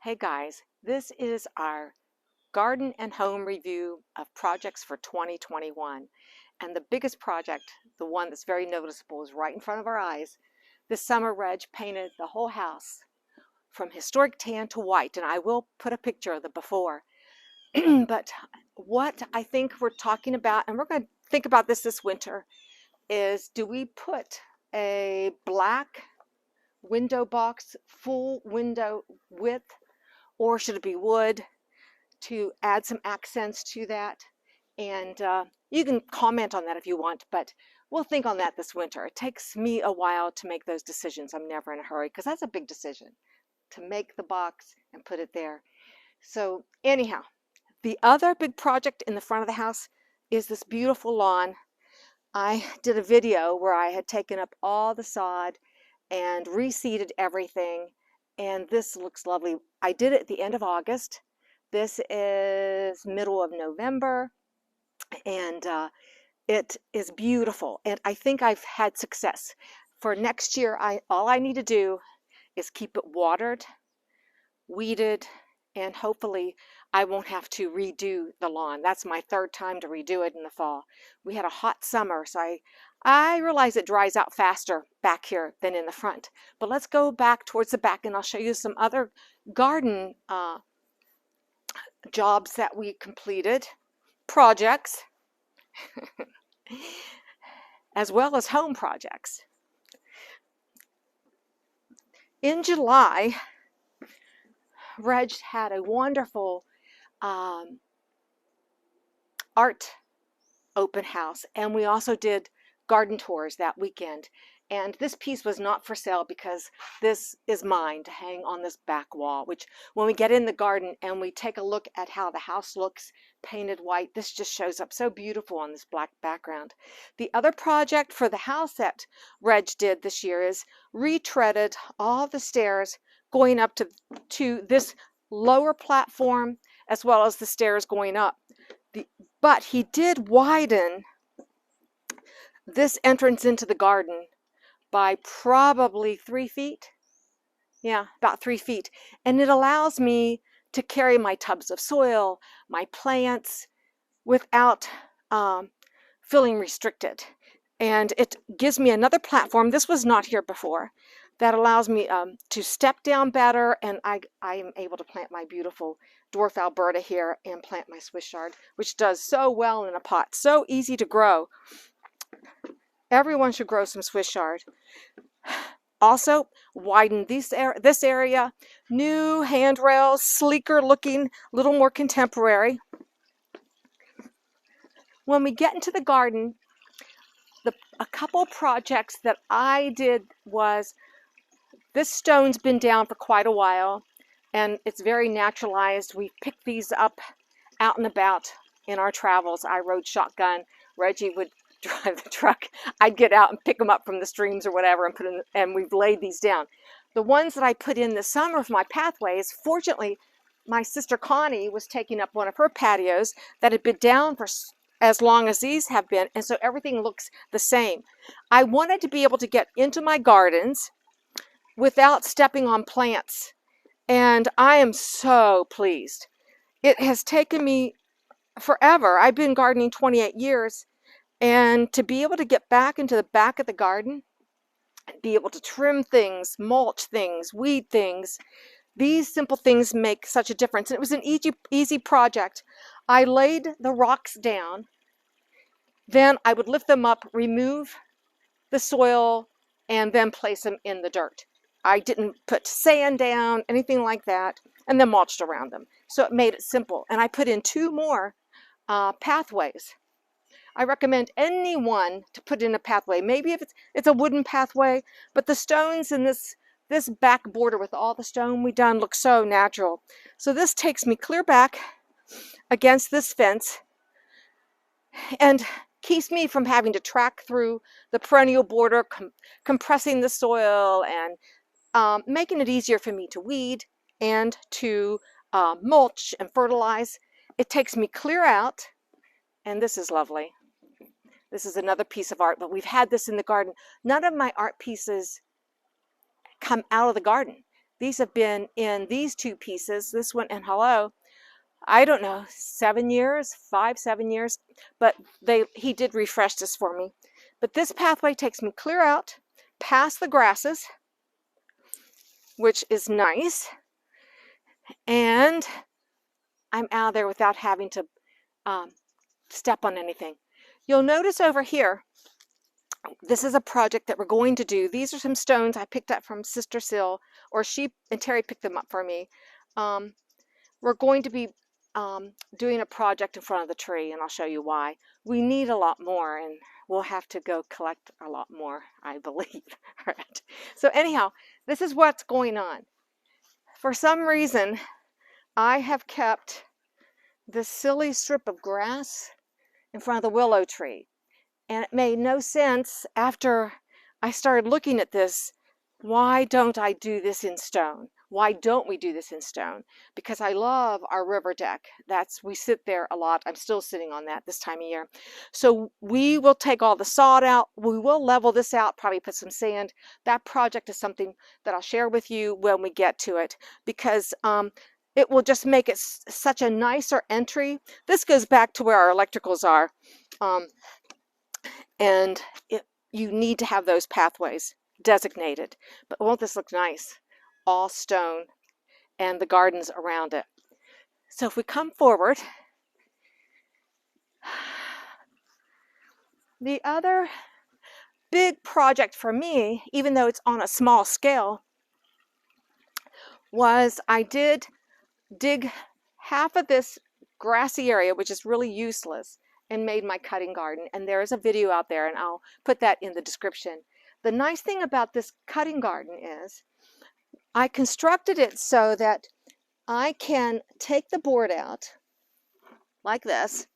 Hey guys, this is our garden and home review of projects for 2021. And the biggest project, the one that's very noticeable, is right in front of our eyes. This summer, Reg painted the whole house from historic tan to white, and I will put a picture of the before. But what I think we're talking about, and we're going to think about this winter, is do we put a black window box, full window width, or should it be wood, to add some accents to that? And you can comment on that if you want, but we'll think on that this winter. It takes me a while to make those decisions. I'm never in a hurry because that's a big decision to make the box and put it there. So anyhow, the other big project in the front of the house is this beautiful lawn. I did a video where I had taken up all the sod and reseeded everything, and this looks lovely. I did it at the end of August. This is middle of November, and it is beautiful, and I think I've had success. For next year, all I need to do is keep it watered, weeded, and hopefully I won't have to redo the lawn. That's my third time to redo it in the fall. We had a hot summer, so I realize it dries out faster back here than in the front. But let's go back towards the back and I'll show you some other garden jobs that we completed, projects, as well as home projects. In July, Reg had a wonderful art open house, and we also did garden tours that weekend. And this piece was not for sale because this is mine to hang on this back wall, which when we get in the garden and we take a look at how the house looks painted white, this just shows up so beautiful on this black background. The other project for the house that Reg did this year is retreaded all the stairs going up to this lower platform, as well as the stairs going up. But he did widen this entrance into the garden by probably 3 feet. Yeah, about 3 feet. And it allows me to carry my tubs of soil, my plants, without feeling restricted. And it gives me another platform. This was not here before. That allows me to step down better, and I am able to plant my beautiful dwarf Alberta here and plant my Swiss chard, which does so well in a pot. So easy to grow. Everyone should grow some Swiss chard. Also, widen this area. New handrails, sleeker looking, a little more contemporary. When we get into the garden, a couple projects that I did was, this stone's been down for quite a while, and it's very naturalized. We picked these up out and about in our travels. I rode shotgun. Reggie would drive the truck. I'd get out and pick them up from the streams or whatever and put in, and we've laid these down. The ones that I put in this summer for my pathways, fortunately, my sister Connie was taking up one of her patios that had been down for as long as these have been, and so everything looks the same. I wanted to be able to get into my gardens without stepping on plants, and I am so pleased. It has taken me forever. I've been gardening 28 years, and to be able to get back into the back of the garden, be able to trim things, mulch things, weed things, these simple things make such a difference. And it was an easy project. I laid the rocks down, then I would lift them up, remove the soil, and then place them in the dirt. I didn't put sand down, anything like that, and then mulched around them. So it made it simple. And I put in 2 more pathways. I recommend anyone to put in a pathway. Maybe if it's a wooden pathway, but the stones in this back border with all the stone we done look so natural. So this takes me clear back against this fence and keeps me from having to track through the perennial border, compressing the soil and making it easier for me to weed and to mulch and fertilize. It takes me clear out, and this is lovely. This is another piece of art, but we've had this in the garden. None of my art pieces come out of the garden. These have been in these two pieces, this one and hello, I don't know, 7 years, 7 years, but he did refresh this for me. But this pathway takes me clear out, past the grasses, which is nice, and I'm out of there without having to step on anything. You'll notice over here, this is a project that we're going to do. These are some stones I picked up from Sister Sil, or she and Terry picked them up for me. We're going to be doing a project in front of the tree, and I'll show you why. We need a lot more, and we'll have to go collect a lot more, I believe. All right. So anyhow, this is what's going on. For some reason, I have kept this silly strip of grass in front of the willow tree. And it made no sense after I started looking at this. Why don't I do this in stone? Why don't we do this in stone? Because I love our river deck. We sit there a lot. I'm still sitting on that this time of year. So we will take all the sod out. We will level this out, probably put some sand. That project is something that I'll share with you when we get to it, because it will just make it such a nicer entry. This goes back to where our electricals are. And you need to have those pathways designated. But won't this look nice? All stone and the gardens around it. So if we come forward, the other big project for me, even though it's on a small scale, was I did dig half of this grassy area, which is really useless, and made my cutting garden. And there is a video out there, and I'll put that in the description. The nice thing about this cutting garden is I constructed it so that I can take the board out like this,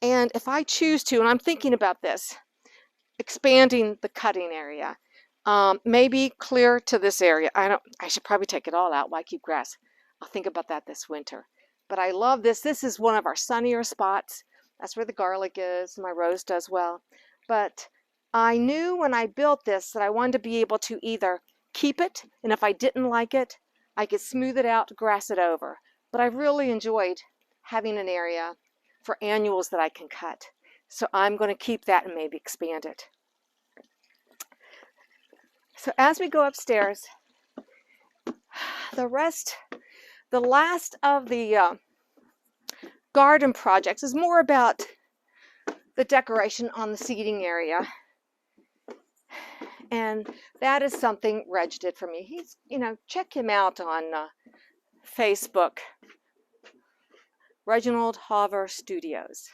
and if I choose to, and I'm thinking about this, expanding the cutting area, maybe clear to this area. I should probably take it all out. Why keep grass? I'll think about that this winter. But I love this. This is one of our sunnier spots. That's where the garlic is. My rose does well. But I knew when I built this that I wanted to be able to either keep it, and if I didn't like it, I could smooth it out, grass it over. But I really enjoyed having an area for annuals that I can cut. So I'm going to keep that and maybe expand it. So as we go upstairs, the last of the garden projects is more about the decoration on the seating area. And that is something Reg did for me. He's, check him out on Facebook. REGINALD HAWVER Studios.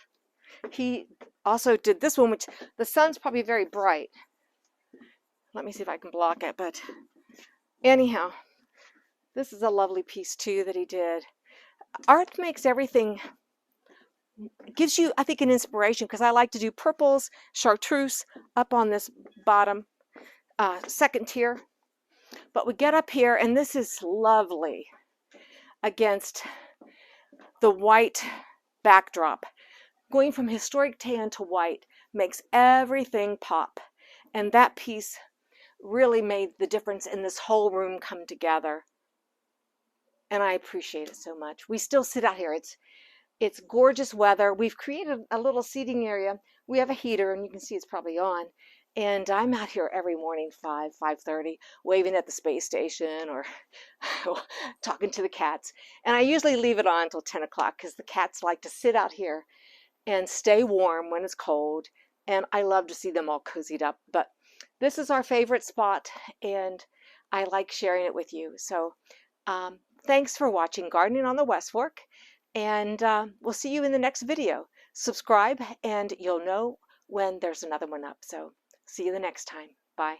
He also did this one, which the sun's probably very bright. Let me see if I can block it, but anyhow, this is a lovely piece too that he did. Art makes everything, gives you, I think, an inspiration, because I like to do purples, chartreuse up on this bottom second tier. But we get up here, and this is lovely against the white backdrop. Going from historic tan to white makes everything pop. And that piece really made the difference in this whole room come together. And I appreciate it so much. We still sit out here. It's gorgeous weather. We've created a little seating area. We have a heater, and you can see it's probably on. And I'm out here every morning, 5:30, waving at the space station or talking to the cats. And I usually leave it on until 10 o'clock because the cats like to sit out here and stay warm when it's cold. And I love to see them all cozied up. But this is our favorite spot, and I like sharing it with you. So thanks for watching Gardening on the West Fork. And we'll see you in the next video. Subscribe, and you'll know when there's another one up. So see you the next time. Bye.